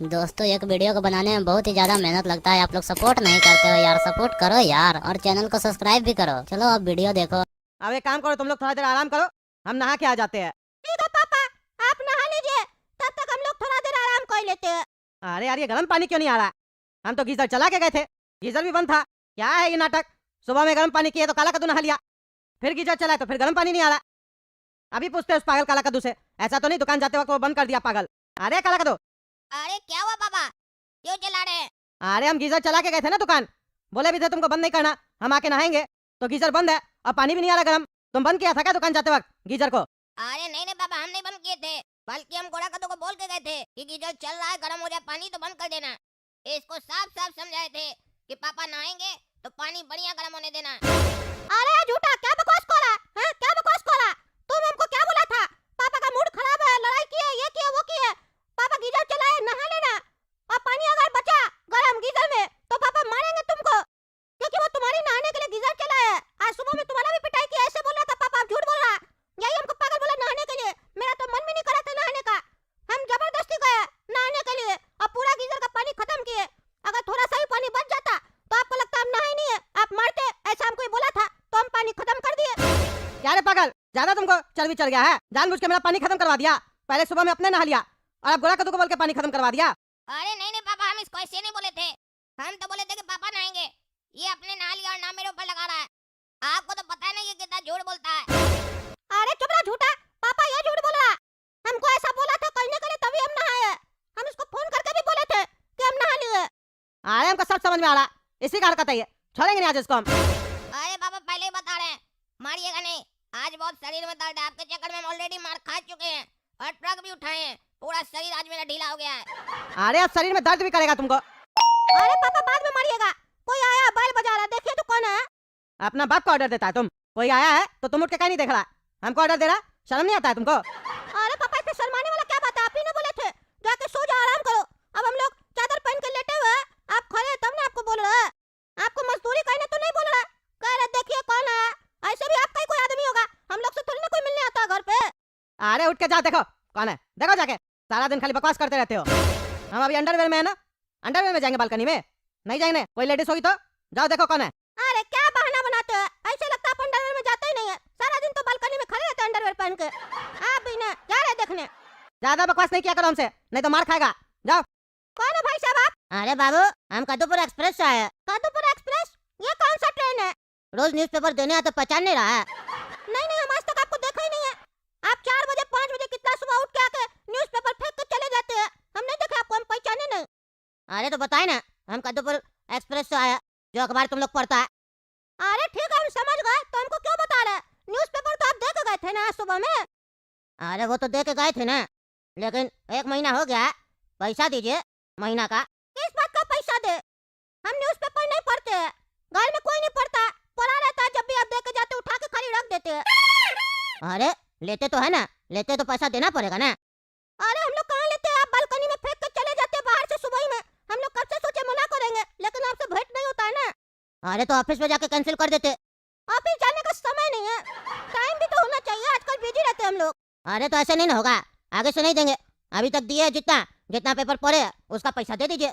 दोस्तों एक वीडियो को बनाने में बहुत ही ज्यादा मेहनत लगता है। आप लोग सपोर्ट नहीं करते हो यार, सपोर्ट करो यार, और चैनल को सब्सक्राइब भी करो। चलो अब वीडियो देखो। अब एक काम करो, तुम लोग थोड़ा देर आराम करो, हम नहा के आ जाते हैं। ठीक है पापा, आप नहा लीजिए, तब तक हम लोग थोड़ा देर आराम कर लेते हैं। अरे यार, ये गर्म पानी क्यों नहीं आ रहा? हम तो गीजर चला के गए थे, गीजर भी बंद था। क्या है ये नाटक? सुबह में गर्म पानी किए तो काला कद्दू नहा लिया, फिर गीजर चला तो फिर गर्म पानी नहीं आ रहा। अभी पूछते हैं उस पागल काला कद्दू से, ऐसा तो नहीं दुकान जाते वक्त वो बंद कर दिया पागल। अरे काला कद्दू, अरे क्या हुआ पापा, क्यों चला रहे हैं? अरे हम गीजर चला के गए थे ना दुकान, बोले भी थे तुमको बंद नहीं करना, हम आके नहाएंगे तो गीजर बंद है और पानी भी नहीं आ रहा गर्म। तुम बंद किया था क्या दुकान जाते वक्त गीजर को? अरे नहीं नहीं पापा, हम नहीं बंद किए थे, बल्कि हम गोरा कद्दू को बोल के गए थे कि गीजर चल रहा है, गर्म हो जाए पानी तो बंद कर देना। इसको साफ साफ समझाए थे कि पापा नहाएंगे तो पानी बढ़िया गर्म होने देना। अरे झूठा, क्या बकवास कर रहा है? क्या बकवास कर रहा? तुम हमको क्या बोला था? पापा का मूड खराब है, लड़ाई की है, ये की है, वो की है। पापा गीजर चलाए, नहा लेना, और पानी अगर बचा गरम गीजर में तो पापा मारेंगे तुमको, क्योंकि वो तुम्हारी नहाने के लिए गीजर चलाया है। आज सुबह में तुम्हारा भी पिटाई किया, ऐसे बोल रहा था पापा, आप झूठ बोल रहा। यही हमको पागल बोला नहाने के लिए, मेरा तो मन भी नहीं करा था नहाने का। हम जबरदस्ती गए नहाने के लिए और पूरा गीजर का पानी खत्म किए। अगर थोड़ा सा भी पानी बच जाता तो आपको लगता हम नहाए नहीं है, आप मारते। ऐसा हमको बोला था तो हम पानी खत्म कर दिए। क्या रे पागल, ज्यादा तुमको चर्बी चढ़ गया है? जानबूझ के मेरा पानी खत्म करवा दिया। पहले सुबह में अपने नहा लिया और अब गोरा कद्दू को बोल के पानी खत्म करवा दिया। अरे नहीं नहीं पापा, हम इसको ऐसे नहीं बोले थे, हम तो बोले थे कि पापा नहाएंगे। ये अपने नहा लिया और ना मेरे ऊपर लगा रहा है। आपको तो पता है ना ये कितना झूठ बोलता है। अरे चुप रहा झूठा, पापा ये झूठ बोल रहा। हमको ऐसा बोला था करने के लिए, तभी हम नहाए। हम इसको फोन करके भी बोले थे कि हम नहा लिए। अरे हमको सब समझ में आ रहा, इसी का हरकत है ये, छोड़ेंगे नहीं आज इसको हम। अरे पापा पहले ही बता रहे हैं, मारिएगा नहीं। आज बहुत शरीर में दर्द है, आपके चक्कर में हम ऑलरेडी मार खा चुके हैं और ट्रक भी उठाए हैं। पूरा शरीर आज मेरा ढीला हो गया है। अरे अब शरीर में दर्द भी करेगा तुमको। अरे पापा बाद में मारिएगा। कोई आया बैल बजा रहा, देखिए तो कौन है। अपना बाप को ऑर्डर देता है तुम? कोई आया है तो तुम उठ के कहीं नहीं देख रहा, हमको ऑर्डर दे रहा, शर्म नहीं आता है तुमको? अरे पापा इसमें शर्माने वाला क्या बात है? आप ही ने बोले थे जाके सो जाओ, आराम करो। अब हम लोग चादर पहन के लेटे हुए हैं, आप खड़े हैं तब ना आपको बोल रहे हैं। आपको मजदूरी करने तो नहीं बोल रहा, कह रहे देखिए कौन है। ऐसे भी आपका ही कोई आदमी होगा, हम लोग से थोड़ी ना कोई मिलने आता है घर पे। अरे उठ के जाओ, देखो कौन है, देखो जाके। सारा दिन खाली बकवास करते रहते हो। हम अभी अंडरवेयर में है ना, अंडरवेयर में जाएंगे बालकनी में? नहीं जाएंगे, कोई लेडीज होगी तो जाओ देखो कौन है। अरे क्या बहाना बनाते हैं, ऐसे लगता है आप अंडरवेयर में जाते ही नहीं है। सारा दिन तो बालकनी में खड़े रहते हैं अंडरवेयर पहन के। आप भी ना जा रहे देखने। ज्यादा बकवास नहीं किया करो हमसे, नहीं तो मार खाएगा। जाओ। कौन है भाई साहब आप? अरे बाबू, हम कद्दूपुर एक्सप्रेस से आए। कद्दूपुर एक्सप्रेस? ये कौन सा ट्रेन है? रोज न्यूज़पेपर देने आते, पहचान नहीं रहा है? नहीं नहीं, हम आज तक आपको देखा ही नहीं है। आप 4 बजे 5 बजे कितना सुबह उठ के आके न्यूज़पेपर फेंक के चले जाते हैं। हम नहीं देखे आपको, हम पहचाने नहीं। अरे तो बताए ना, हम कद्दूपुर एक्सप्रेस से आए, जो अखबार तुम लोग पढ़ता है। अरे ठीक है, हम समझ गए, तो हमको क्यों बता रहे? न्यूज़पेपर तो आप दे के गए थे ना आज सुबह में। अरे वो तो दे के गए थे ना, लेकिन 1 महीना हो गया है, पैसा दीजिए महीना का। किस बात का पैसा दे? हम न्यूज़पेपर नहीं पढ़ते हैं, घर में कोई नहीं पढ़ता, पढ़ा रहता है। जब भी आप दे के जाते उठा के खाली रख देते हैं। अरे लेते तो है ना, लेते तो पैसा देना पड़ेगा ना। अरे हम लोग कहाँ लेते हैं? आप बालकनी में फेंक के चले जाते हैं बाहर से सुबह ही में। हम लोग कब से सोचे मना करेंगे, लेकिन आपसे भेंट नहीं होता है ना। अरे तो ऑफिस में जाके कैंसिल कर देते। ऑफिस जाने का समय नहीं है, टाइम भी तो होना चाहिए, आजकल बिजी रहते हैं हम लोग। अरे तो ऐसे नहीं ना होगा, आगे से नहीं देंगे। अभी तक दिए जितना जितना पेपर पढ़े उसका पैसा दे दीजिए।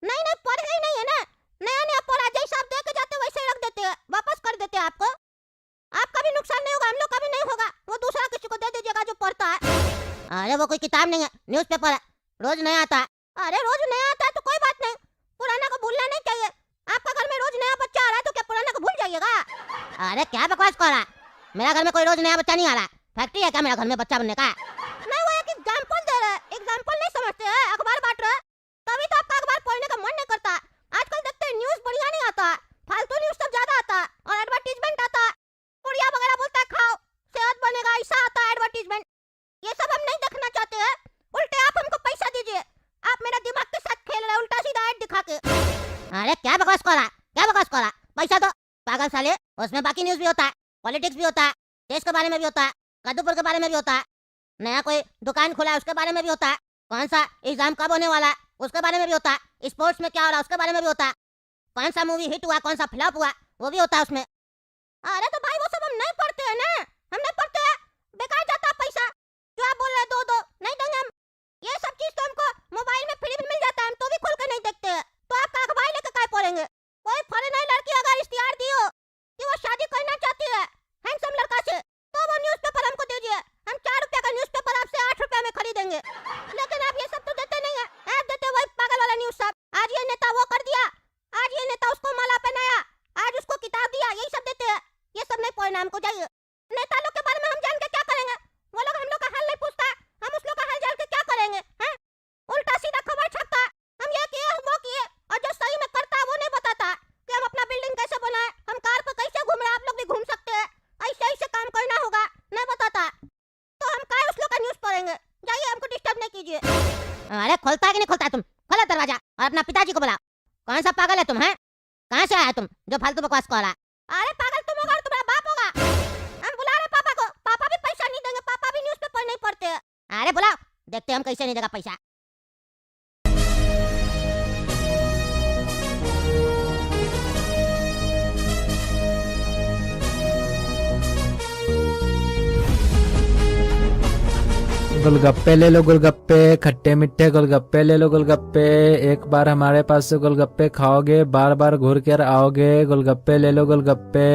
नहीं नहीं, पढ़े ही नहीं है ना, नया नया पढ़ा, जैसा आप दे के जाते वैसे ही रख देते हैं, वापस कर देते हैं आपको। आपका भी नुकसान नहीं होगा, हम लोग का भी नहीं होगा, वो दूसरा किसी को दे दीजिएगा जो पढ़ता है। अरे वो कोई किताब नहीं है, न्यूज़पेपर है, रोज नया आता है। अरे रोज नया आता है तो कोई बात नहीं, पुराना को भूलना नहीं चाहिए। आपका घर में रोज नया बच्चा आ रहा है तो क्या पुराना को भूल जाइएगा? अरे क्या बकवास कर रहा है, मेरा घर में कोई रोज नया बच्चा नहीं आ रहा। फैक्ट्री है क्या मेरा घर में बच्चा बनने का? नहीं, वो एक एग्जांपल दे रहे हैं, एग्जांपल नहीं समझते हैं, अखबार बांट रहे हैं। तभी तो आपका अखबार पढ़ने का मन नहीं करता। आजकल देखते हैं न्यूज़ बढ़िया नहीं आता है, फालतू न्यूज़ सब ज्यादा आता है और एडवर्टीजमेंट आता है। पुड़िया वगैरह बोलता है खाओ सेहत बनेगा, ऐसा आता है एडवर्टीजमेंट। ये सब हम नहीं देखना चाहते हैं। उल्टे आप हमको पैसा दीजिए, आप मेरा दिमाग के साथ खेल रहे हैं उल्टा सीधा ऐड दिखा के। अरे क्या बकवास कर रहा है, क्या बकवास कर रहा है? पैसा दो पागल साले, उसमें बाकी न्यूज़ भी होता है, पॉलिटिक्स भी होता है, देश के बारे में भी होता है, कद्दूपुर के बारे में भी होता है, नया कोई दुकान खुला है उसके बारे में भी होता है, कौन सा एग्जाम कब होने वाला है उसके बारे में भी होता है, स्पोर्ट्स में क्या हो रहा है उसके बारे में भी होता है, कौन सा मूवी हिट हुआ कौन सा फ्लॉप हुआ वो भी होता है उसमें। अरे तो भाई वो सब हम नहीं पढ़ते हैं ना, हम नहीं पढ़ते हैं, बेकार जाता है पैसा। जो आप बोल रहे हैं दो दो नहीं देंगे हम। ये सब चीज तो हमको मोबाइल में फ्री में मिल जाता है। खोलो दरवाजा और अपना पिताजी को बुलाओ। कौन सा पागल है तुम, हैं? कहाँ से आया तुम जो फालतू बकवास कर रहा? अरे पागल तुम होगा और तुम्हारा बाप होगा। हम बुला रहे पापा को, पापा भी पैसा नहीं देंगे, पापा भी न्यूज़पेपर नहीं पढ़ते। अरे बुलाओ, देखते हम कैसे नहीं देगा पैसा। गोलगप्पे ले लो, गोलगप्पे, खट्टे मीठे गोलगप्पे ले लो, गोलगप्पे। एक बार हमारे पास से गोलगप्पे खाओगे, बार बार घूर कर आओगे। गोलगप्पे ले लो, गोलगप्पे।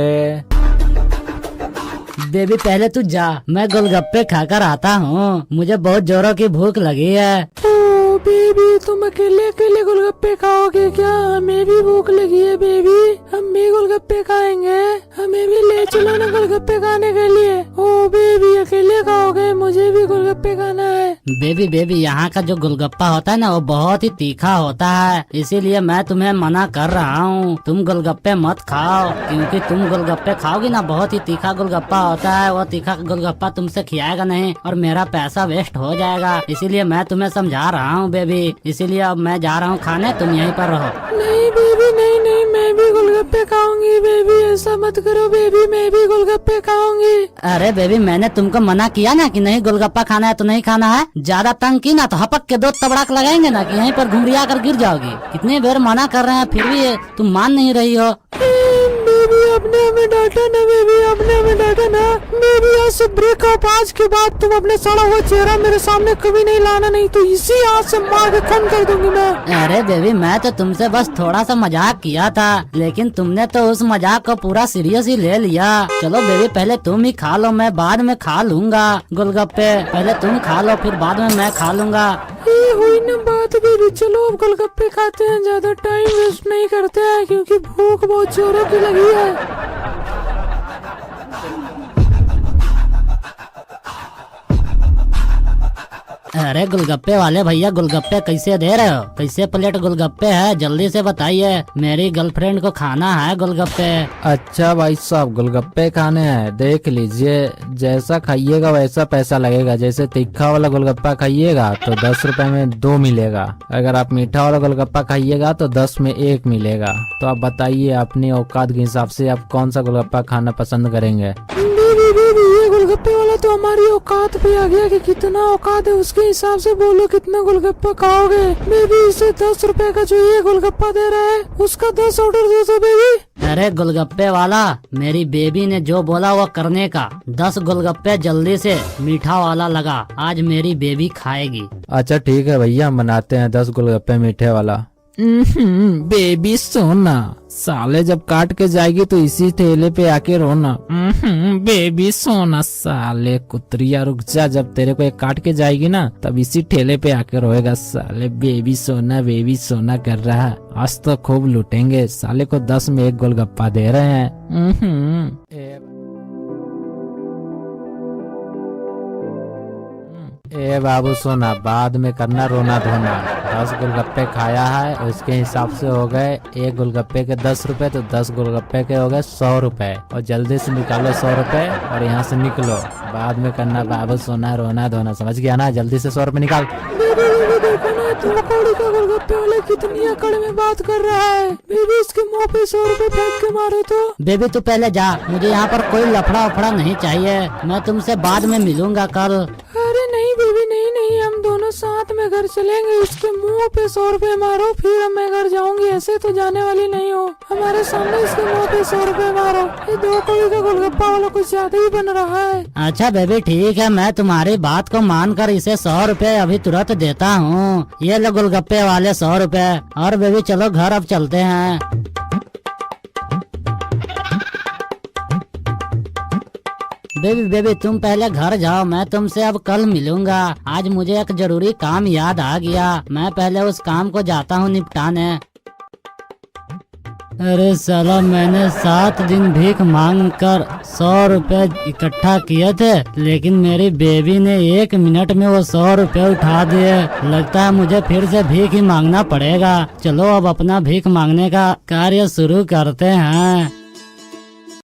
बेबी पहले तू जा, मैं गोलगप्पे खाकर आता हूँ, मुझे बहुत जोरों की भूख लगी है। ओ बेबी, तुम अकेले अकेले गोलगप्पे खाओगे क्या? हमें भी भूख लगी है बेबी, हम भी गोलगप्पे खाएंगे, हमें भी ले चलो ना गोलगप्पे खाने के लिए। ओ बेबी, अकेले खाओगे? मुझे भी गोलगप्पे खाना है। बेबी यहाँ का जो गोलगप्पा होता है ना, वो बहुत ही तीखा होता है, इसीलिए मैं तुम्हें मना कर रहा हूँ, तुम गोलगप्पे मत खाओ, क्योंकि तुम गोलगप्पे खाओगी ना, बहुत ही तीखा गोलगप्पा होता है, वो तीखा गोलगप्पा तुमसे खिलाएगा नहीं और मेरा पैसा वेस्ट हो जाएगा, इसीलिए मैं तुम्हें समझा रहा हूँ बेबी। इसीलिए अब मैं जा रहा हूँ खाने, तुम यहीं पर रहो। नहीं बेबी, नहीं नहीं, मैं भी गोलगप्पे खाऊंगी बेबी, ऐसा मत करो बेबी, मैं भी गोलगप्पे खाऊंगी। अरे बेबी, मैंने तुमको मना किया ना कि नहीं गोलगप्पा खाना है तो नहीं खाना है। ज्यादा तंग की ना तो हपक के 2 तबड़ाक लगाएंगे ना कि यहीं पर घुमरिया कर गिर जाओगी। कितने बार मना कर रहे हैं फिर भी तुम मान नहीं रही हो। बेबी आपने हमें डांटा ना, बेबी आपने हमें डांटा ना। बेबी आज से ब्रेकअप, आज के बाद तुम अपने सड़ा हुआ चेहरा मेरे सामने कभी नहीं लाना, नहीं तो इसी हाथ से मार के खून कर दूंगी मैं। अरे बेबी, मैं तो तुमसे बस थोड़ा सा मजाक किया था, लेकिन तुमने तो उस मजाक को पूरा सीरियस ही ले लिया। चलो बेबी, पहले तुम ही खा लो, मैं बाद में खा लूंगा गोलगप्पे। पहले तुम खा लो, फिर बाद में मैं खा लूंगा। ये हुई ना बात बेबी, चलो अब गोलगप्पे खाते हैं, ज्यादा टाइम वेस्ट नहीं करते हैं क्योंकि भूख बहुत जोरों की लगी है। अरे गोलगप्पे वाले भैया, गोलगप्पे कैसे दे रहे हो? कैसे प्लेट गोलगप्पे है? जल्दी से बताइए, मेरी गर्लफ्रेंड को खाना है गोलगप्पे। अच्छा भाई साहब, गोलगप्पे खाने हैं, देख लीजिए, जैसा खाइएगा वैसा पैसा लगेगा। जैसे तीखा वाला गोलगप्पा खाइएगा तो 10 रुपए में 2 मिलेगा, अगर आप मीठा वाला गोलगप्पा खाइएगा तो 10 में 1 मिलेगा। तो आप बताइए अपनी औकात के हिसाब से आप कौन सा गोलगप्पा खाना पसंद करेंगे? बेबी बेबी, ये गोलगप्पे वाला तो हमारी औकात पे आ गया कि कितना औकात है उसके हिसाब से बोलो कितना गोलगप्पा खाओगे। बेबी इसे 10 रुपए का जो ये गोलगप्पा दे रहा है उसका 10 ऑर्डर दे दो बेबी। अरे गोलगप्पे वाला, मेरी बेबी ने जो बोला वो करने का। 10 गोलगप्पे जल्दी से, मीठा वाला लगा, आज मेरी बेबी खाएगी। अच्छा ठीक है भैया, बनाते हैं 10 गोलगप्पे मीठे वाला। बेबी सोना, साले जब काट के जाएगी तो इसी ठेले पे आके रोना। बेबी सोना, साले कुतरिया रुक जा, जब तेरे को एक काट के जाएगी ना तब इसी ठेले पे आके रोएगा। साले बेबी सोना कर रहा है, आज तो खूब लूटेंगे। साले को 10 में 1 गोलगप्पा दे रहे हैं। ए बाबू सोना, बाद में करना रोना धोना। 10 गोलगप्पे खाया है, उसके हिसाब से हो गए 1 गोलगप्पे के 10 रुपए, तो 10 गोलगप्पे के हो गए 100 रुपए। और जल्दी से निकालो 100 रुपए और यहाँ से निकलो, बाद में करना बाबू सोना रोना धोना, समझ गया ना? जल्दी से 100 रुपए निकाल। देखो ना, तुम कौड़ी का गोलगप्पे वाला कितनी अकड़ में बात कर रहा है। बेबी इसके मुँह पे 100 रुपए फेंक के मारो तो। बेबी तू पहले जा, मुझे यहाँ पर कोई लफड़ा उफड़ा नहीं चाहिए, मैं तुमसे बाद में मिलूंगा कल। अरे नहीं बेबी, नहीं नहीं, हम दोनों साथ में घर चलेंगे। इसके मुंह पे 100 रुपए मारो, फिर मैं घर जाऊंगी, ऐसे तो जाने वाली नहीं हो। हमारे सामने इसके मुंह पे 100 रुपए मारो। ये 2 कौड़ी का गोलगप्पा वाला कुछ ज्यादा ही बन रहा है। अच्छा बेबी ठीक है, मैं तुम्हारी बात को मानकर इसे 100 रुपए अभी तुरंत देता हूँ। ये लो गोलगप्पे वाले 100 रुपए। और बेबी चलो घर अब चलते हैं। बेबी तुम पहले घर जाओ, मैं तुमसे अब कल मिलूंगा। आज मुझे एक जरूरी काम याद आ गया, मैं पहले उस काम को जाता हूँ निपटाने। अरे साला, मैंने 7 दिन भीख मांग कर 100 रुपए इकट्ठा किए थे, लेकिन मेरी बेबी ने 1 मिनट में वो 100 रुपए उठा दिए। लगता है मुझे फिर से भीख ही मांगना पड़ेगा। चलो अब अपना भीख मांगने का कार्य शुरू करते हैं।